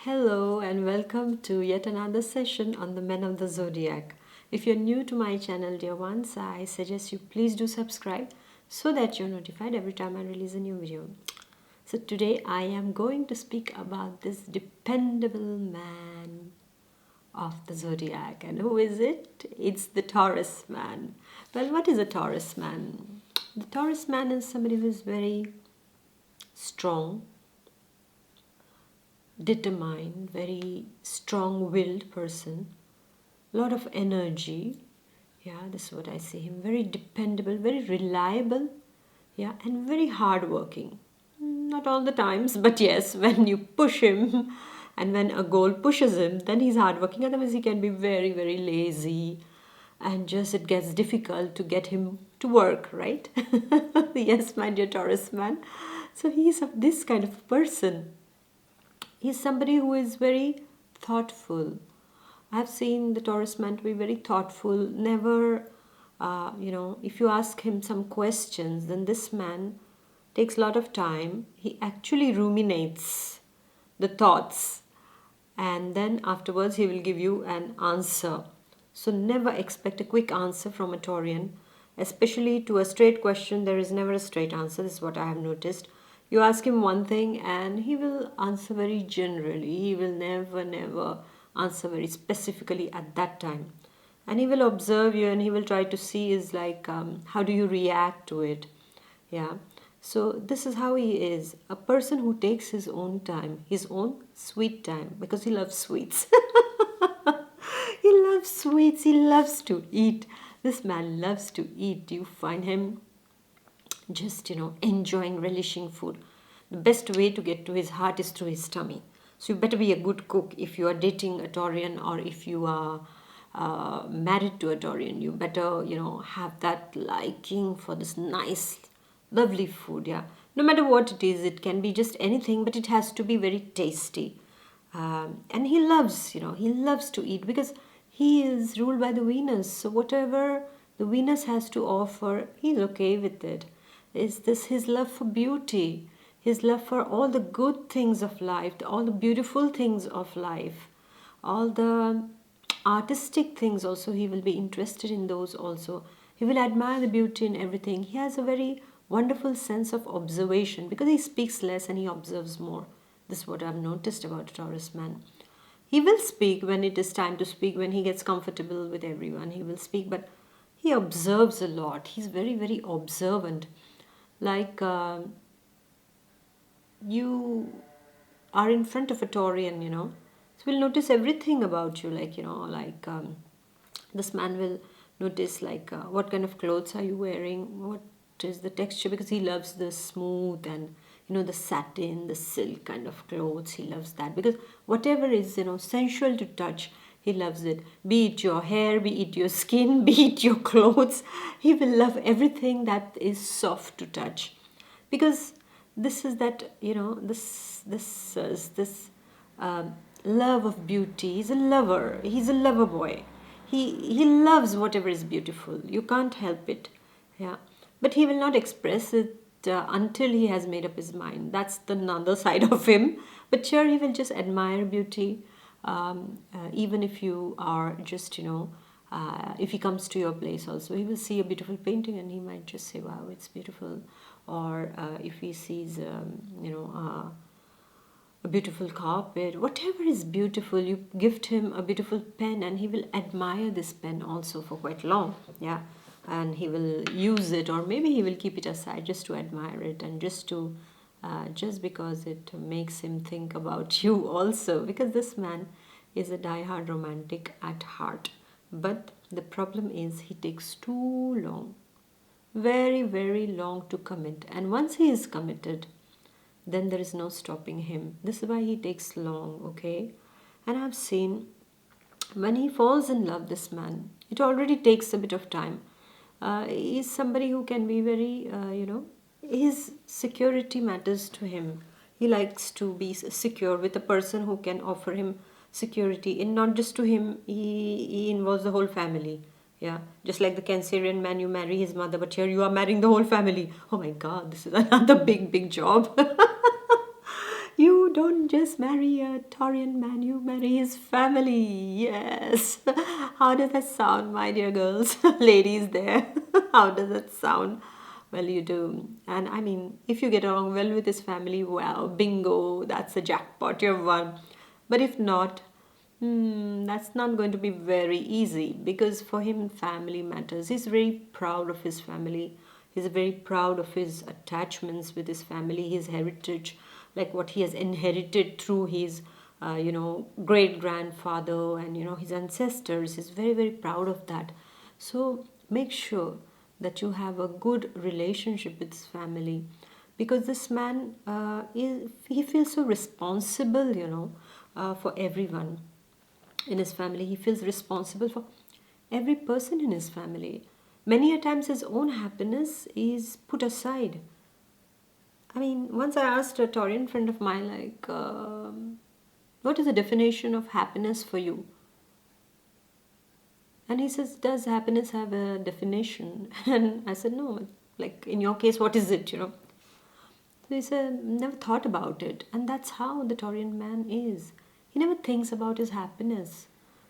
Hello and welcome to yet another session on the Men of the Zodiac. If you're new to my channel, dear ones, I suggest you please do subscribe so that you're notified every time I release a new video. So today I am going to speak about this dependable man of the Zodiac. And who is it? It's the Taurus man. Well, what is a Taurus man? The Taurus man is somebody who is very strong, determined, very strong-willed person, lot of energy. Yeah, this is what I see him. Very dependable, very reliable. Yeah, and very hardworking. Not all the times, but yes, when you push him and when a goal pushes him, then he's hardworking. Otherwise, he can be very, very lazy, and just it gets difficult to get him to work, right? Yes, my dear Taurus man. So he's of this kind of person. He's somebody who is very thoughtful. I've seen the Taurus man to be very thoughtful. Never, if you ask him some questions, then this man takes a lot of time. He actually ruminates the thoughts, and then afterwards he will give you an answer. So never expect a quick answer from a Taurian, especially to a straight question. There is never a straight answer. This is what I have noticed. You ask him one thing and he will answer very generally. He will never answer very specifically at that time. And he will observe you and he will try to see is like how do you react to it. Yeah. So this is how he is. A person who takes his own time, his own sweet time, because he loves sweets. He loves sweets. He loves to eat. This man loves to eat. You find him just enjoying, relishing food. The best way to get to his heart is through his tummy. So you better be a good cook if you are dating a Taurian, or if you are married to a Taurian. You better have that liking for this nice lovely food. Yeah, no matter what it is, it can be just anything, but it has to be very tasty. And he loves he loves to eat because he is ruled by the Venus. So whatever the Venus has to offer, he's okay with it. Is this his love for beauty, his love for all the good things of life, all the beautiful things of life, all the artistic things also? He will be interested in those also. He will admire the beauty in everything. He has a very wonderful sense of observation because he speaks less and he observes more. This is what I've noticed about a Taurus man. He will speak when it is time to speak, when he gets comfortable with everyone. He will speak, but he observes a lot. He's very, very observant. Like you are in front of a Taurian, so we'll notice everything about you. This man will notice what kind of clothes are you wearing, what is the texture, because he loves the smooth and the satin, the silk kind of clothes. He loves that because whatever is sensual to touch, he loves it. Be it your hair, be it your skin, be it your clothes. He will love everything that is soft to touch, because this is that this love of beauty. He's a lover. He's a lover boy. He loves whatever is beautiful. You can't help it. Yeah, but he will not express it until he has made up his mind. That's the another side of him. But sure, he will just admire beauty. Even if you are just if he comes to your place also, he will see a beautiful painting and he might just say, wow, it's beautiful. Or if he sees a beautiful carpet, whatever is beautiful, you gift him a beautiful pen and he will admire this pen also for quite long. Yeah, and he will use it, or maybe he will keep it aside just to admire it, and just because it makes him think about you also, because this man is a die-hard romantic at heart. But the problem is he takes too long, very, very long to commit. And once he is committed, then there is no stopping him. This is why he takes long, okay? And I've seen when he falls in love, this man, it already takes a bit of time. He's somebody who can be very, his security matters to him. He likes to be secure with a person who can offer him security, and not just to him, he involves the whole family. Yeah, just like the Cancerian man, you marry his mother, but here you are marrying the whole family. Oh my God, this is another big, big job. You you don't just marry a Taurian man, you marry his family. Yes. How does that sound, my dear girls? Ladies there. How does that sound? Well, you do. And I mean, if you get along well with his family, well, bingo, that's a jackpot, you've won. But if not, that's not going to be very easy because for him, family matters. He's very proud of his family. He's very proud of his attachments with his family, his heritage, like what he has inherited through his, great grandfather and, his ancestors. He's very, very proud of that. So make sure that you have a good relationship with his family because this man, he feels so responsible, for everyone in his family. He feels responsible for every person in his family. Many a times his own happiness is put aside. I mean, once I asked a Taurian friend of mine, like, what is the definition of happiness for you? And he says, does happiness have a definition? And I said, no, like in your case, what is it, So he said, never thought about it. And that's how the Taurian man is. He never thinks about his happiness.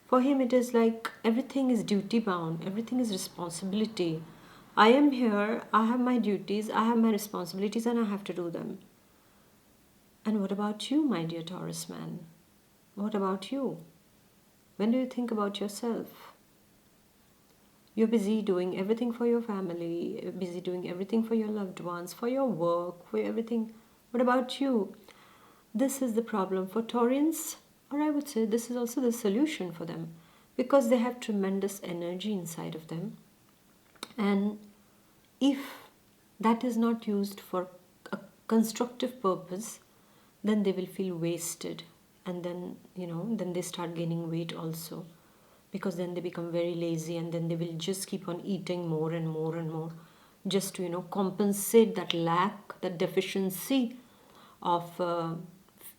For him, it is like everything is duty bound, everything is responsibility. I am here, I have my duties, I have my responsibilities, and I have to do them. And what about you, my dear Taurus man? What about you? When do you think about yourself? You're busy doing everything for your family, busy doing everything for your loved ones, for your work, for everything. What about you? This is the problem for Taurians, or I would say this is also the solution for them because they have tremendous energy inside of them. And if that is not used for a constructive purpose, then they will feel wasted. And then, then they start gaining weight also because then they become very lazy and then they will just keep on eating more and more and more just to compensate that lack, that deficiency of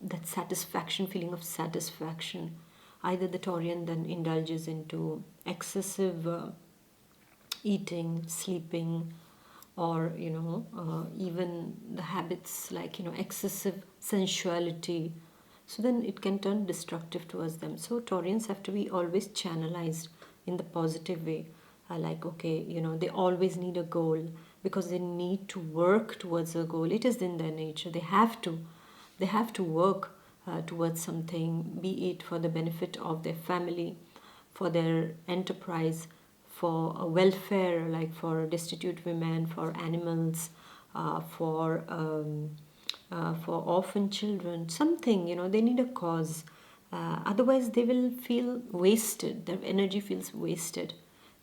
that satisfaction, feeling of satisfaction. Either the Taurian then indulges into excessive eating, sleeping, or even the habits like excessive sensuality, so then it can turn destructive towards them. So Taurians have to be always channelized in the positive way. Like, okay, they always need a goal because they need to work towards a goal. It is in their nature. They have to work towards something, be it for the benefit of their family, for their enterprise, for welfare, like for destitute women, for animals, for orphan children, something, they need a cause. Otherwise, they will feel wasted. Their energy feels wasted.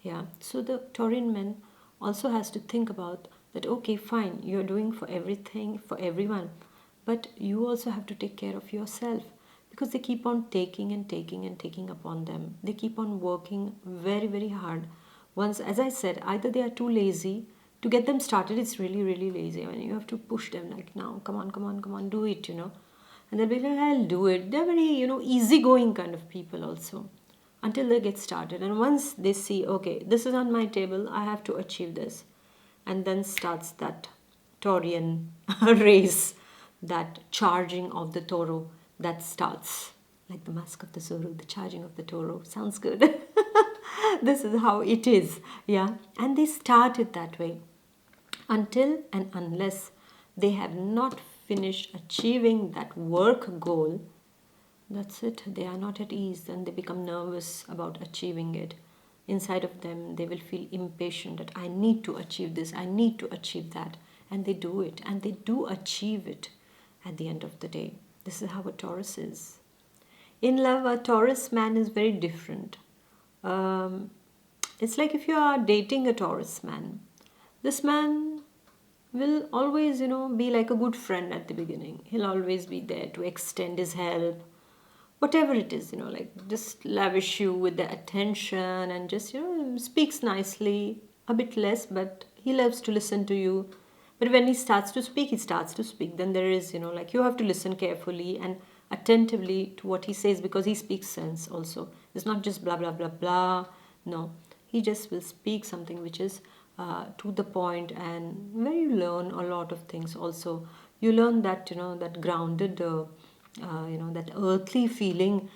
Yeah. So the Taurian man also has to think about that, okay, fine, you're doing for everything, for everyone, but you also have to take care of yourself because they keep on taking and taking and taking upon them. They keep on working very, very hard. Once, as I said, either they are too lazy to get them started. It's really, really lazy. I mean, you have to push them like, now, come on, come on, come on, do it, And they'll be like, I'll do it. They're very, easygoing kind of people also until they get started. And once they see, okay, this is on my table, I have to achieve this. And then starts that Taurian race, that charging of the taureau that starts like the mask of the Zorro, the charging of the taureau. Sounds good. This is how it is. Yeah. And they start it that way until and unless they have not finished achieving that work goal. That's it. They are not at ease and they become nervous about achieving it. Inside of them, they will feel impatient that I need to achieve this, I need to achieve that. And they do it, and they do achieve it at the end of the day. This is how a Taurus is. In love, a Taurus man is very different. It's like if you are dating a Taurus man, this man will always, be like a good friend at the beginning. He'll always be there to extend his help, whatever it is, like just lavish you with the attention and just, speaks nicely, a bit less, but he loves to listen to you. But when he starts to speak, he starts to speak. Then there is, like you have to listen carefully and attentively to what he says because he speaks sense also. It's not just blah, blah, blah, blah. No, he just will speak something which is to the point, and where you learn a lot of things also. You learn that, that grounded that earthly feeling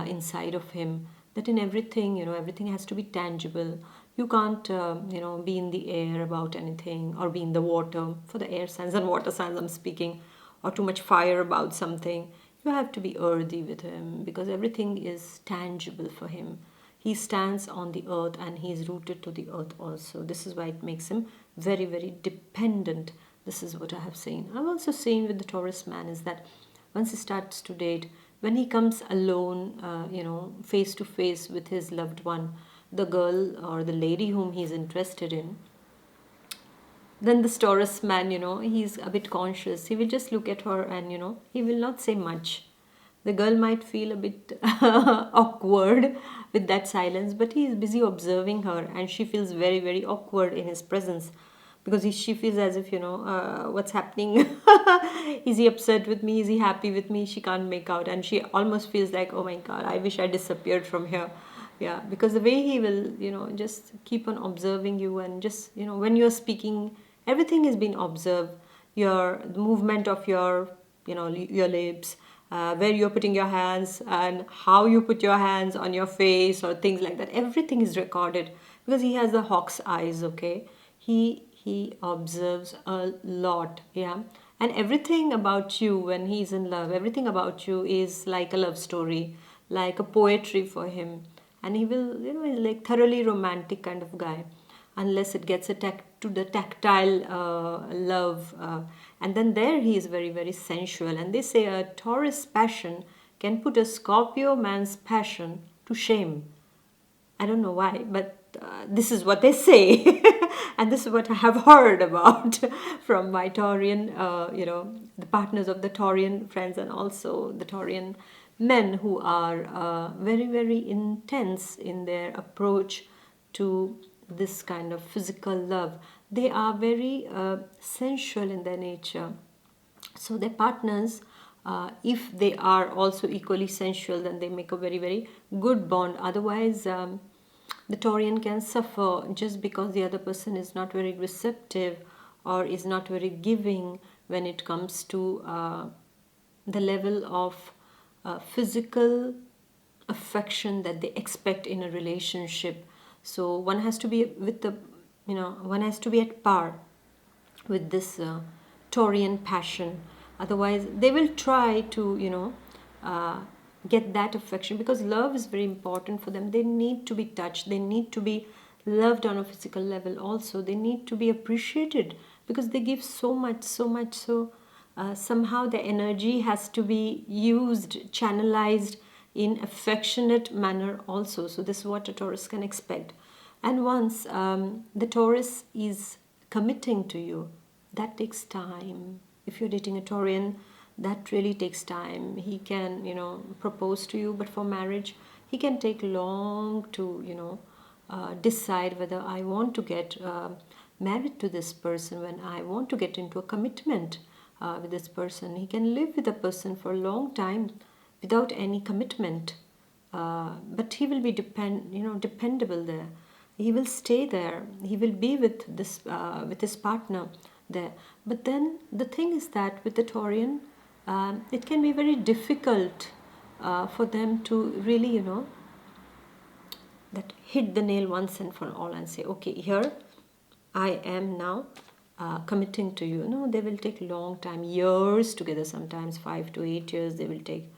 inside of him, that in everything, everything has to be tangible. You can't, be in the air about anything, or be in the water, for the air signs and water signs I'm speaking, or too much fire about something. You have to be earthy with him, because everything is tangible for him. He stands on the earth and he is rooted to the earth also. This is why it makes him very, very dependent. This is what I have seen. I've also seen with the Taurus man is that once he starts to date, when he comes alone, face to face with his loved one, the girl or the lady whom he's interested in, then the Taurus man, he's a bit conscious. He will just look at her and, he will not say much. The girl might feel a bit awkward with that silence, but he is busy observing her and she feels very, very awkward in his presence, because she feels as if, what's happening? Is he upset with me? Is he happy with me? She can't make out, and she almost feels like, oh my God, I wish I disappeared from here. Yeah, because the way he will, just keep on observing you, and just, when you're speaking, everything has been observed. The movement of your, your lips, where you're putting your hands, and how you put your hands on your face or things like that. Everything is recorded, because he has the hawk's eyes. Okay, he observes a lot. Yeah, and everything about you when he's in love, everything about you is like a love story, like a poetry for him. And he will, he's like thoroughly romantic kind of guy, unless it gets attacked to the tactile love, and then there he is very, very sensual. And they say a Taurus passion can put a Scorpio man's passion to shame. I don't know why, but this is what they say. And this is what I have heard about from my Taurian, the partners of the Taurian friends, and also the Taurian men who are very, very intense in their approach to this kind of physical love. They are very sensual in their nature. So their partners, if they are also equally sensual, then they make a very, very good bond. Otherwise, the Taurian can suffer just because the other person is not very receptive or is not very giving when it comes to the level of physical affection that they expect in a relationship. So one has to be with the, one has to be at par with this Taurian passion. Otherwise, they will try to, get that affection, because love is very important for them. They need to be touched. They need to be loved on a physical level also. They need to be appreciated, because they give so much, so much. So somehow the energy has to be used, channelized in affectionate manner also. So this is what a Taurus can expect. And once the Taurus is committing to you, that takes time. If you're dating a Taurian, that really takes time. He can, propose to you, but for marriage, he can take long to, decide whether I want to get married to this person, when I want to get into a commitment with this person. He can live with a person for a long time without any commitment, but he will be dependable there. He will stay there. He will be with his partner there. But then the thing is that with the Taurian, it can be very difficult for them to really, that hit the nail once and for all and say, okay, here I am now committing to you. No, they will take long time, years together, sometimes 5 to 8 years they will take.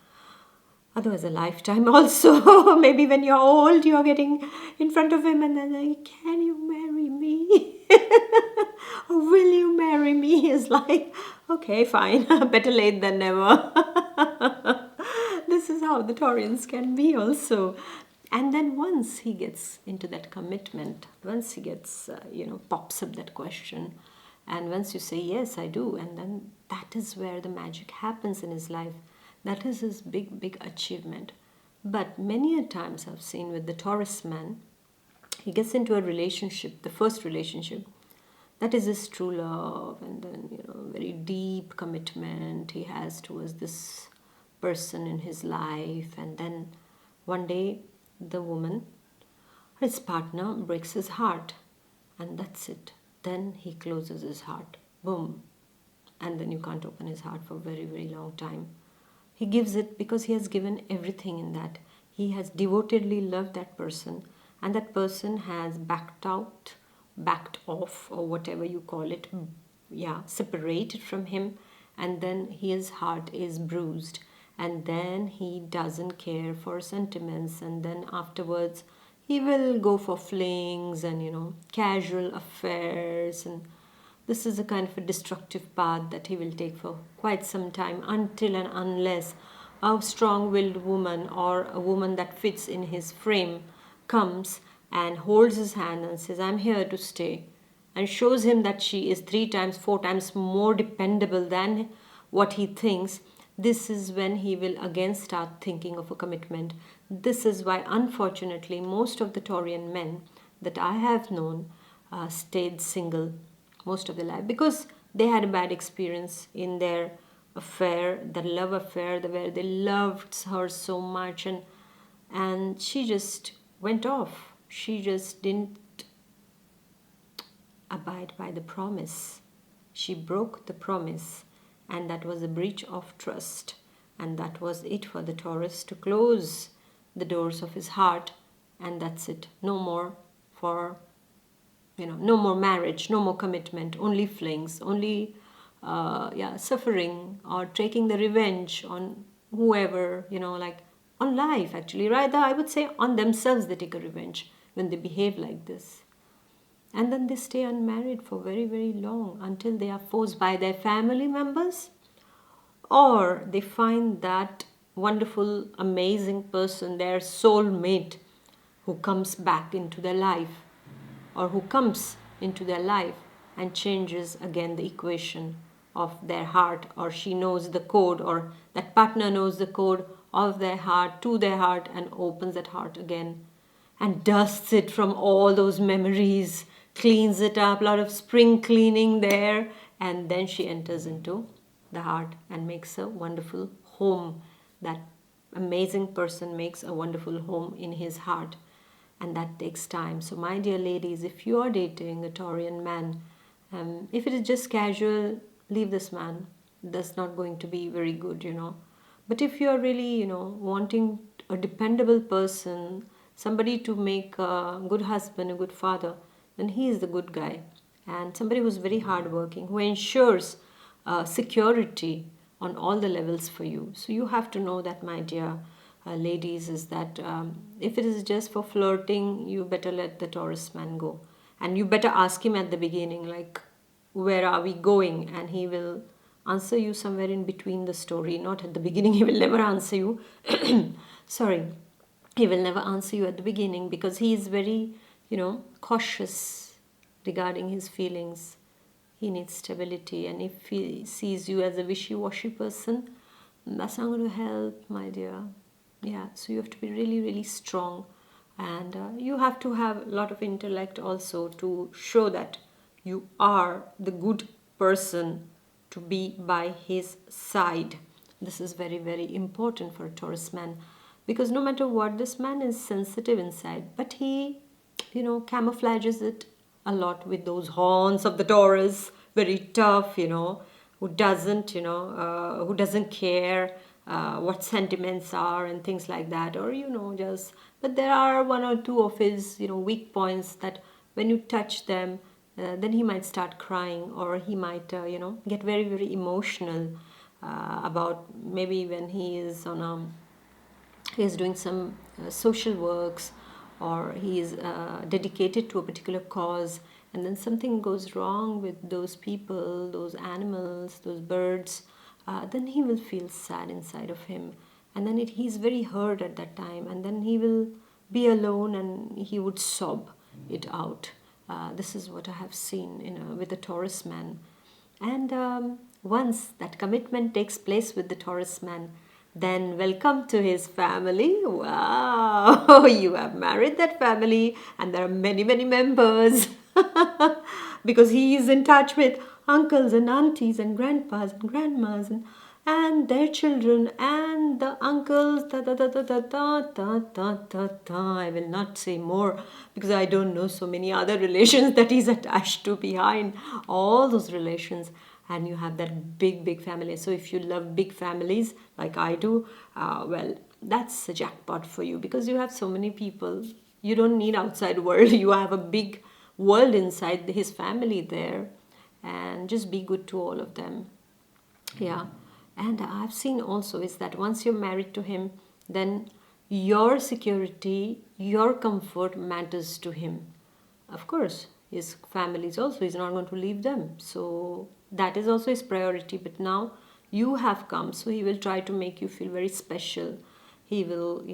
Otherwise, a lifetime also. Maybe when you're old, you're getting in front of him and then like, can you marry me? Or will you marry me? Is like, okay, fine. Better late than never. This is how the Taurians can be also. And then once he gets into that commitment, once he gets, pops up that question, and once you say, yes, I do, and then that is where the magic happens in his life. That is his big, big achievement. But many a times I've seen with the Taurus man, he gets into a relationship, the first relationship, that is his true love, and then, very deep commitment he has towards this person in his life. And then one day, the woman, his partner, breaks his heart, and that's it. Then he closes his heart. Boom. And then you can't open his heart for a very, very long time. He gives it because he has given everything in that. He has devotedly loved that person, and that person has backed out, backed off, or whatever you call it, yeah, separated from him, and then his heart is bruised, and then he doesn't care for sentiments, and then afterwards he will go for flings and casual affairs, and this is a kind of a destructive path that he will take for quite some time, until and unless a strong willed woman, or a woman that fits in his frame, comes and holds his hand and says, I'm here to stay, and shows him that she is 3 times, 4 times more dependable than what he thinks. This is when he will again start thinking of a commitment. This is why, unfortunately, most of the Taurian men that I have known stayed single most of their life, because they had a bad experience in their affair, the love affair, where they loved her so much, and she just went off. She just didn't abide by the promise. She broke the promise, and that was a breach of trust, and that was it for the Taurus to close the doors of his heart, and that's it. No more for no more marriage, no more commitment, only flings, only suffering, or taking the revenge on whoever, like on life actually. Rather, I would say on themselves they take a revenge when they behave like this. And then they stay unmarried for very, very long, until they are forced by their family members, or they find that wonderful, amazing person, their soulmate, who comes back into their life, or who comes into their life and changes again the equation of their heart, or she knows the code, or that partner knows the code of their heart to their heart, and opens that heart again and dusts it from all those memories, cleans it up, a lot of spring cleaning there, and then she enters into the heart and makes a wonderful home. That amazing person makes a wonderful home in his heart, and that takes time. So my dear ladies, if you are dating a Taurian man, if it is just casual, leave this man. That's not going to be very good. But if you are really wanting a dependable person, somebody to make a good husband, a good father, then he is the good guy. And somebody who's very hardworking, who ensures security on all the levels for you. So you have to know that, my dear ladies, is that if it is just for flirting, you better let the Taurus man go. And you better ask him at the beginning, like, where are we going? And he will answer you somewhere in between the story, not at the beginning. He will never answer you. Sorry. He will never answer you at the beginning, because he is very, cautious regarding his feelings. He needs stability, and if he sees you as a wishy-washy person, that's not going to help, my dear. Yeah, so you have to be really, really strong, and you have to have a lot of intellect also to show that you are the good person to be by his side. This is very, very important for a Taurus man, because no matter what, this man is sensitive inside, but he, camouflages it a lot with those horns of the Taurus, very tough, who doesn't care what sentiments are and things like that, or but there are one or two of his weak points that when you touch them, then he might start crying, or he might get very, very emotional about, maybe when he is doing some social works, or he is dedicated to a particular cause, and then something goes wrong with those people, those animals, those birds, then he will feel sad inside of him, and then he's very hurt at that time, and then he will be alone and he would sob it out. This is what I have seen with the Taurus man. And once that commitment takes place with the Taurus man, then welcome to his family. Wow, you have married that family, and there are many, many members because he is in touch with uncles and aunties and grandpas and grandmas and their children and the uncles. I will not say more, because I don't know so many other relations that he's attached to behind all those relations. and you have that big family. So if you love big families like I do, well, that's a jackpot for you, because you have so many people. You don't need outside world. You have a big world inside his family there, and just be good to all of them. Yeah. And I've seen also is that once you're married to him, then your security, your comfort matters to him. Of course, his family is also, he's not going to leave them. So that is also his priority. But now you have come, so he will try to make you feel very special. He will,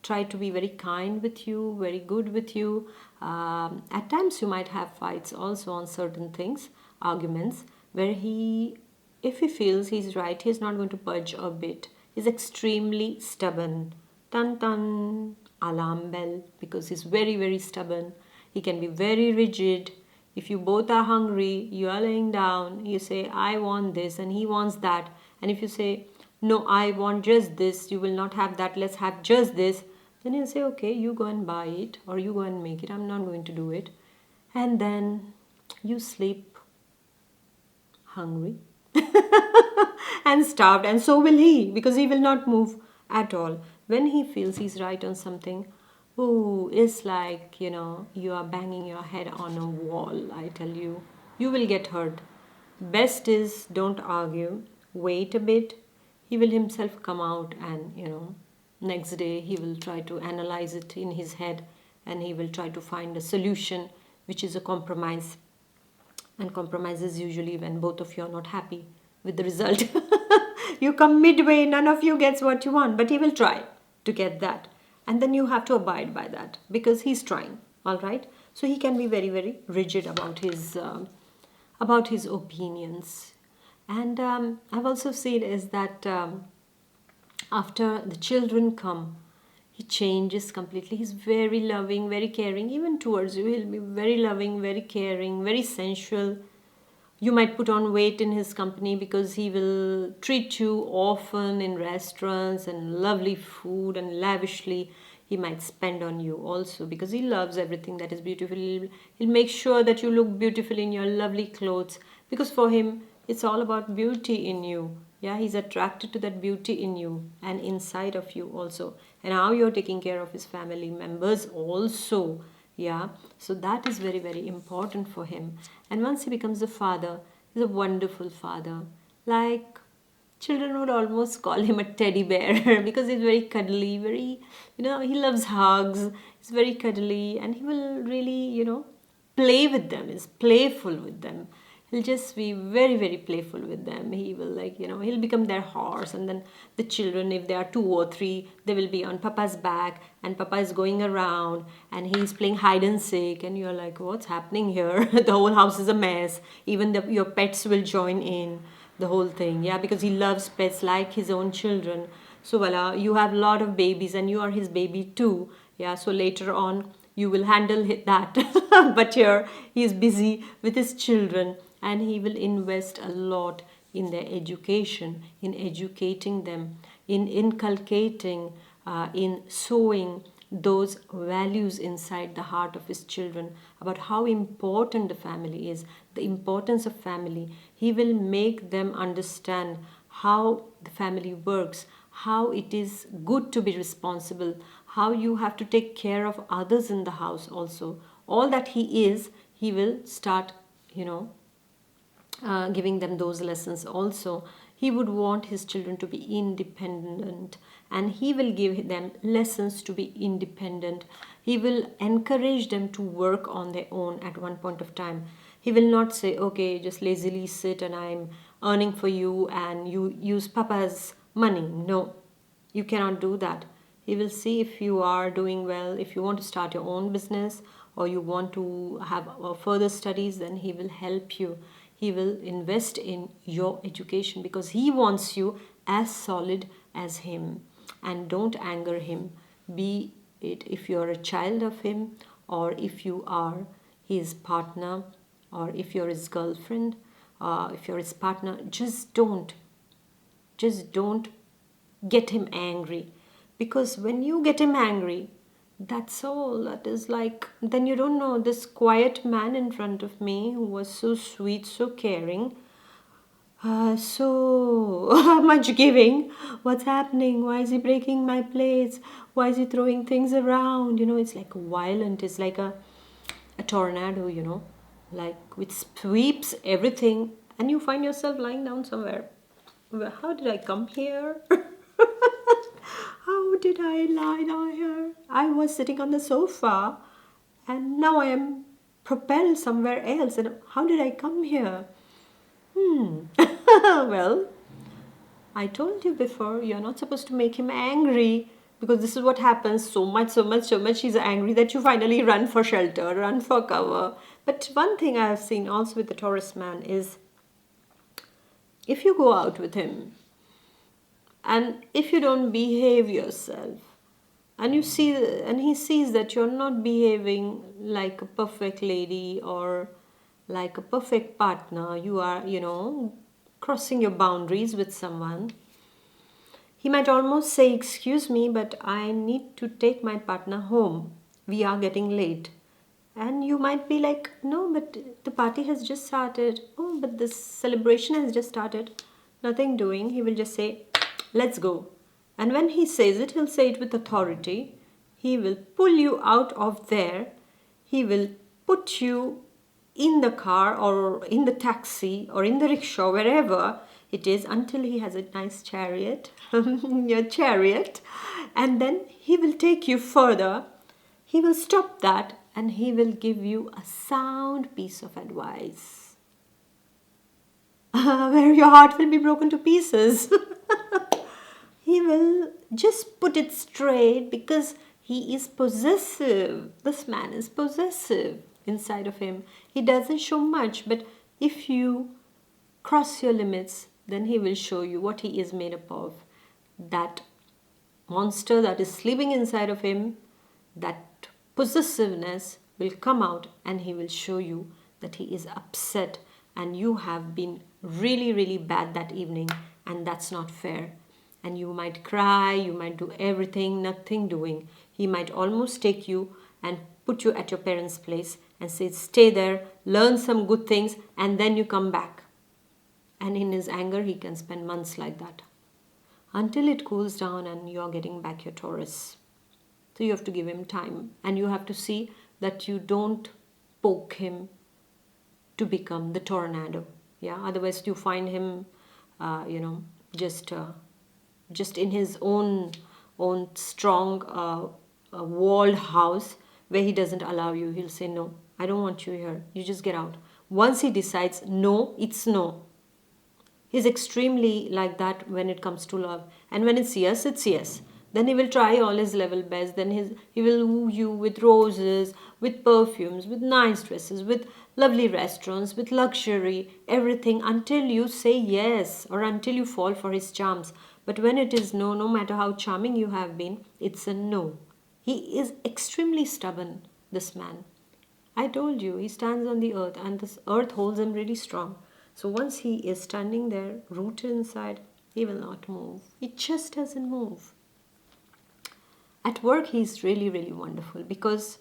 try to be very kind with you, very good with you. At times, you might have fights also on certain things, arguments, where if he feels he's right, he's not going to budge a bit. He's extremely stubborn. Tan tan, alarm bell, because he's very stubborn. He can be very rigid. If you both are hungry, you are laying down, you say, I want this, and he wants that. And if you say, no, I want just this, you will not have that, let's have just this, then he'll say, okay, you go and buy it, or you go and make it, I'm not going to do it. And then you sleep hungry and starved, and so will he, because he will not move at all. When he feels he's right on something, oh, it's like, you are banging your head on a wall. I tell you, you will get hurt. Best is don't argue, wait a bit. He will himself come out, and next day he will try to analyze it in his head, and he will try to find a solution, which is a compromise. And compromises usually when both of you are not happy with the result. You come midway, none of you gets what you want, but he will try to get that. And then you have to abide by that, because he's trying, all right? So he can be very rigid about his opinions. And I've also seen is that after the children come, he changes completely. He's very loving, very caring, even towards you. He'll be very loving, very caring, very sensual. You might put on weight in his company, because he will treat you often in restaurants and lovely food, and lavishly he might spend on you also, because he loves everything that is beautiful. He'll make sure that you look beautiful in your lovely clothes, because for him it's all about beauty in you. Yeah, he's attracted to that beauty in you and inside of you also, and how you're taking care of his family members also. Yeah, so that is very important for him. And once he becomes a father, he's a wonderful father. Like, children would almost call him a teddy bear because he's very cuddly, very, he loves hugs. He's very cuddly, and he will really, play with them, is playful with them. He'll just be very playful with them. He will, like, he'll become their horse, and then the children, if they are 2 or 3, they will be on papa's back, and papa is going around and he's playing hide and seek, and you're like, what's happening here? The whole house is a mess. Even your pets will join in the whole thing. Yeah, because he loves pets like his own children. So voila, you have a lot of babies, and you are his baby too. Yeah, so later on you will handle that. But here he is busy with his children, and he will invest a lot in their education, in educating them, in inculcating, in sowing those values inside the heart of his children about how important the family is, the importance of family. He will make them understand how the family works, how it is good to be responsible, how you have to take care of others in the house also. All that he will start, giving them those lessons also. He would want his children to be independent, and he will give them lessons to be independent. He will encourage them to work on their own at one point of time. He will not say, okay, just lazily sit and I'm earning for you and you use papa's money. No, you cannot do that. He will see if you are doing well, if you want to start your own business or you want to have further studies, then he will help you. He will invest in your education because he wants you as solid as him. And don't anger him. Be it if you're a child of him, or if you are his partner, or if you're his girlfriend, if you're his partner, just don't get him angry. Because when you get him angry, that's all. That is like, then you don't know, this quiet man in front of me who was so sweet, so caring, So much giving. What's happening? Why is he breaking my plates? Why is he throwing things around? It's like violent. It's like a tornado, like which sweeps everything, and you find yourself lying down somewhere. Well, how did I come here? How did I lie down here? I was sitting on the sofa, and now I am propelled somewhere else. And how did I come here? Well, I told you before, you're not supposed to make him angry, because this is what happens. So much, so much, so much he's angry that you finally run for shelter, run for cover. But one thing I have seen also with the Taurus man is, if you go out with him and if you don't behave yourself, and he sees that you're not behaving like a perfect lady or like a perfect partner, you are, crossing your boundaries with someone, he might almost say, "Excuse me, but I need to take my partner home. We are getting late." And you might be like, "No, but the party has just started. Oh, but this celebration has just started." Nothing doing. He will just say, "Let's go." And when he says it, he'll say it with authority. He will pull you out of there. He will put you in the car or in the taxi or in the rickshaw, wherever it is, until he has a nice chariot, your chariot, and then he will take you further. He will stop that and he will give you a sound piece of advice where your heart will be broken to pieces. He will just put it straight because he is possessive. This man is possessive inside of him. He doesn't show much, but if you cross your limits, then he will show you what he is made up of. That monster that is sleeping inside of him, that possessiveness will come out, and he will show you that he is upset and you have been really, really bad that evening, and that's not fair. And you might cry, you might do everything, nothing doing. He might almost take you and put you at your parents' place and say, "Stay there, learn some good things, and then you come back." And in his anger, he can spend months like that until it cools down and you're getting back your Taurus. So you have to give him time, and you have to see that you don't poke him to become the tornado. Yeah, otherwise you find him, just in his own strong walled house where he doesn't allow you. He'll say, "No, I don't want you here. You just get out." Once he decides no, it's no. He's extremely like that when it comes to love. And when it's yes, it's yes. Then he will try all his level best. Then he will woo you with roses, with perfumes, with nice dresses, with lovely restaurants, with luxury, everything, until you say yes or until you fall for his charms. But when it is no, no matter how charming you have been, it's a no. He is extremely stubborn, this man. I told you, he stands on the earth and this earth holds him really strong. So once he is standing there, rooted inside, he will not move. He just doesn't move. At work, he's really, really wonderful because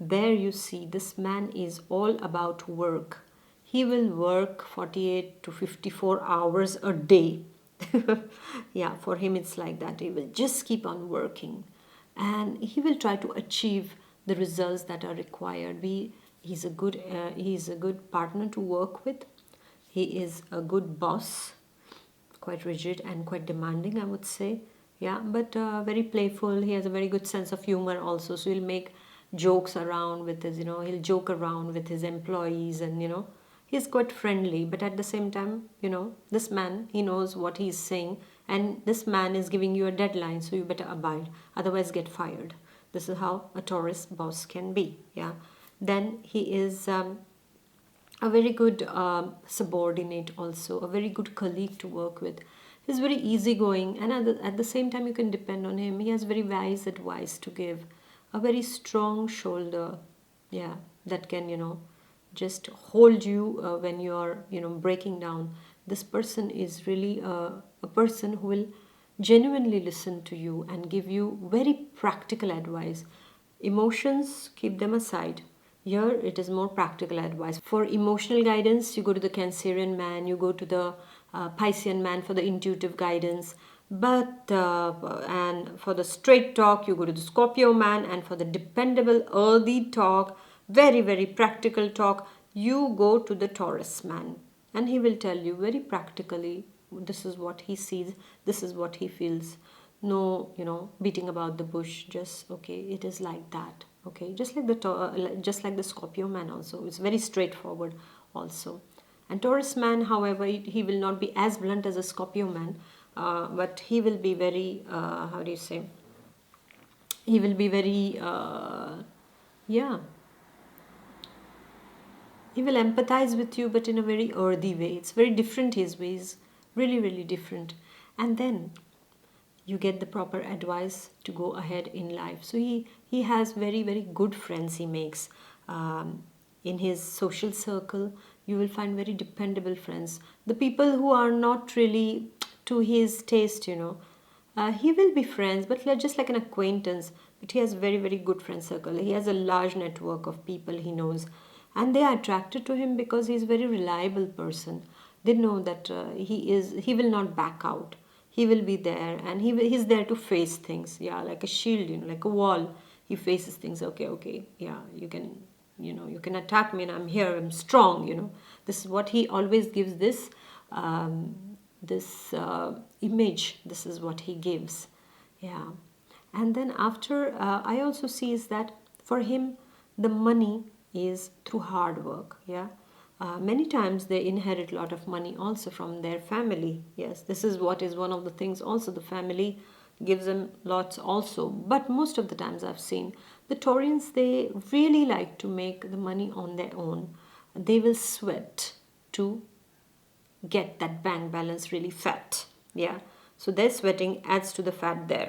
there you see this man is all about work. He will work 48 to 54 hours a day. Yeah, for him it's like that. He will just keep on working and he will try to achieve the results that are required. He's a good partner to work with. He is a good boss, quite rigid and quite demanding, I would say. Yeah, but very playful. He has a very good sense of humor also. So he'll make jokes around with his, he'll joke around with his employees, and, he's quite friendly. But at the same time, this man, he knows what he's saying, and this man is giving you a deadline, so you better abide, otherwise get fired. This is how a Taurus boss can be. Yeah. Then he is a very good subordinate also, a very good colleague to work with. He's very easygoing, and at the same time you can depend on him. He has very wise advice to give, a very strong shoulder, yeah, that can, just hold you when you're, breaking down. This person is really a person who will genuinely listen to you and give you very practical advice. Emotions, keep them aside. Here it is more practical advice. For emotional guidance, you go to the Cancerian man, you go to the Piscean man for the intuitive guidance. But and for the straight talk, you go to the Scorpio man, and for the dependable earthy talk, very very practical talk, you go to the Taurus man, and he will tell you very practically, this is what he sees, this is what he feels. No, beating about the bush. Just okay, it is like that. Okay, just like just like the Scorpio man also, it's very straightforward also. And Taurus man, however, he will not be as blunt as a Scorpio man, but he will be very, how do you say, he will be very, yeah, he will empathize with you, but in a very earthy way. It's very different, his ways, really, really different. And then you get the proper advice to go ahead in life. So he has very very good friends he makes, in his social circle. You will find very dependable friends, the people who are not really to his taste, he will be friends, but just like an acquaintance. But he has very very good friend circle. He has a large network of people he knows, and they are attracted to him because he is a very reliable person. They know that he will not back out. He will be there, and he's there to face things. Yeah, like a shield, like a wall. He faces things. Okay, okay, yeah, you can attack me, and I'm here. I'm strong. This is what he always gives, this image. This is what he gives. Yeah. And then after, I also see is that for him the money is through hard work. Yeah. Many times they inherit a lot of money also from their family. Yes, this is what is one of the things also, the family gives them lots also. But most of the times I've seen the Taurians, they really like to make the money on their own. They will sweat to get that bank balance really fat. Yeah, so their sweating adds to the fat there.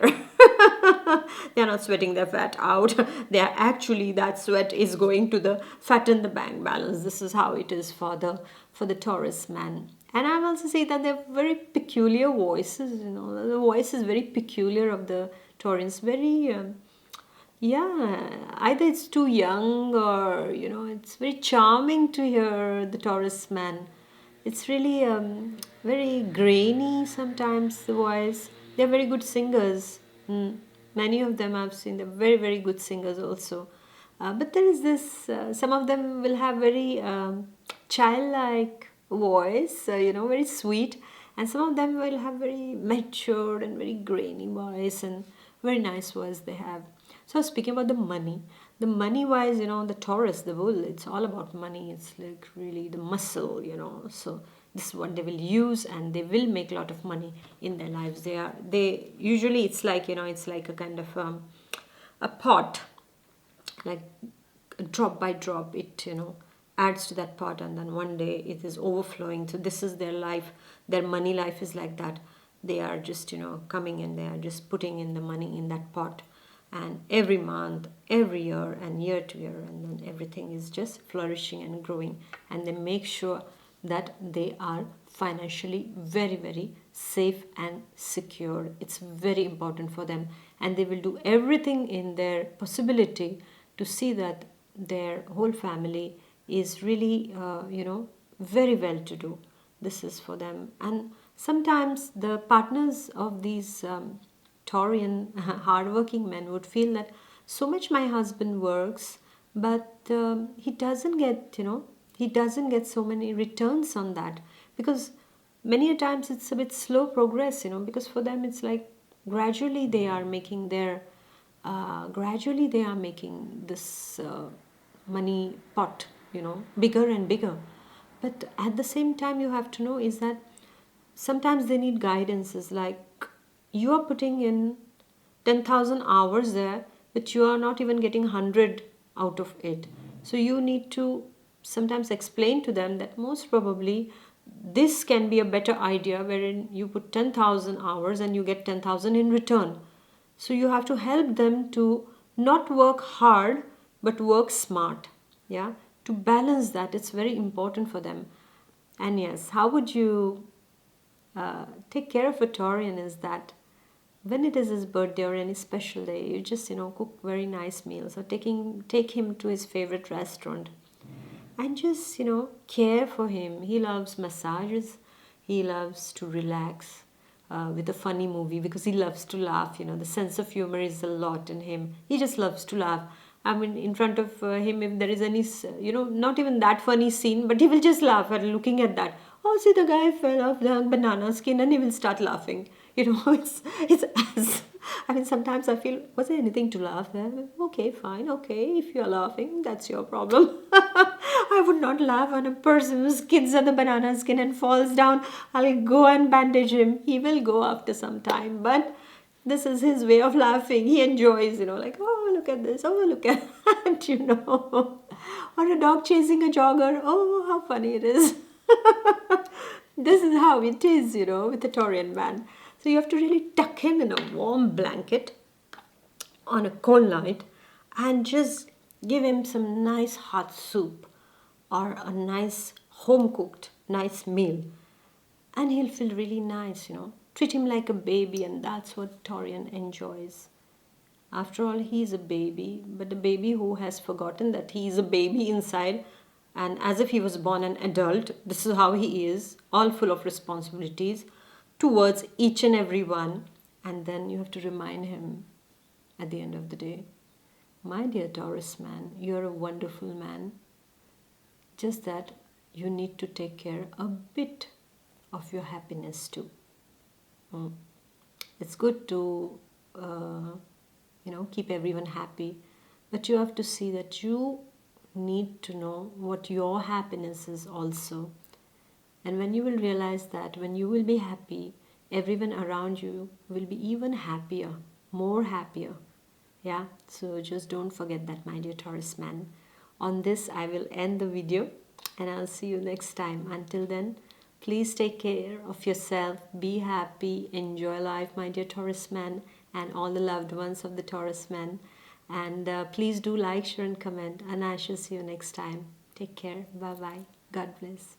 They are not sweating their fat out. They are actually, that sweat is going to the fatten the bank balance. This is how it is for the Taurus man. And I've also seen that they're very peculiar voices. The voice is very peculiar of the Taurians. Very yeah, either it's too young, or it's very charming to hear the Taurus man. It's really very grainy sometimes, the voice. They're very good singers. Many of them I've seen, they're very very good singers also. But there is this, some of them will have very childlike voice, very sweet, and some of them will have very matured and very grainy voice, and very nice voice they have. So speaking about the money wise, the Taurus, the bull, it's all about money. It's like really the muscle, So this is what they will use, and they will make a lot of money in their lives. They usually, it's like, it's like a kind of a pot, like drop by drop, it adds to that pot, and then one day it is overflowing. So this is their life. Their money life is like that. They are just coming in, they are just putting in the money in that pot, and every month, every year, and year to year, and then everything is just flourishing and growing, and they make sure that they are financially very very safe and secure. It's very important for them, and they will do everything in their possibility to see that their whole family is really very well to do. This is for them. And sometimes the partners of these Taurian hardworking men would feel that so much my husband works, but he doesn't get, he doesn't get so many returns on that, because many a times it's a bit slow progress, because for them it's like gradually they are making their, gradually they are making this money pot, bigger and bigger. But at the same time, you have to know is that sometimes they need guidance. Is like you are putting in 10,000 hours there, but you are not even getting 100 out of it. So you need to sometimes explain to them that most probably this can be a better idea, wherein you put 10,000 hours and you get 10,000 in return. So you have to help them to not work hard but work smart. Yeah, to balance that, it's very important for them. And yes, how would you take care of a Taurian is that when it is his birthday or any special day, you just cook very nice meals, or take him to his favorite restaurant, and just care for him. He loves massages, He loves to relax with a funny movie because he loves to laugh. The sense of humor is a lot in him. He just loves to laugh. I mean, in front of him, if there is any, not even that funny scene, but he will just laugh at looking at that. Oh, see, the guy fell off the banana skin, and he will start laughing. It's as, I mean, sometimes I feel, was there anything to laugh there? Okay, fine, okay, if you're laughing, that's your problem. I would not laugh on a person who skids on the banana skin and falls down. I'll go and bandage him. He will go after some time, but this is his way of laughing. He enjoys, like, oh, look at this, oh, look at that. Or a dog chasing a jogger. Oh, how funny it is. This is how it is, with the Taurian man. So you have to really tuck him in a warm blanket on a cold night and just give him some nice hot soup or a nice home cooked nice meal, and he'll feel really nice. Treat him like a baby, and that's what Taurian enjoys. After all, he's a baby, but a baby who has forgotten that he is a baby inside, and as if he was born an adult. This is how he is, all full of responsibilities towards each and every one. And then you have to remind him at the end of the day, my dear Taurus man, you're a wonderful man. Just that you need to take care a bit of your happiness too. It's good to keep everyone happy, but you have to see that you need to know what your happiness is also. And when you will realize that, when you will be happy, everyone around you will be even happier, more happier. Yeah, so just don't forget that, my dear Taurus man. On this, I will end the video, and I'll see you next time. Until then, please take care of yourself, be happy, enjoy life, my dear Taurus man, and all the loved ones of the Taurus man. And please do like, share, and comment, and I shall see you next time. Take care. Bye-bye. God bless.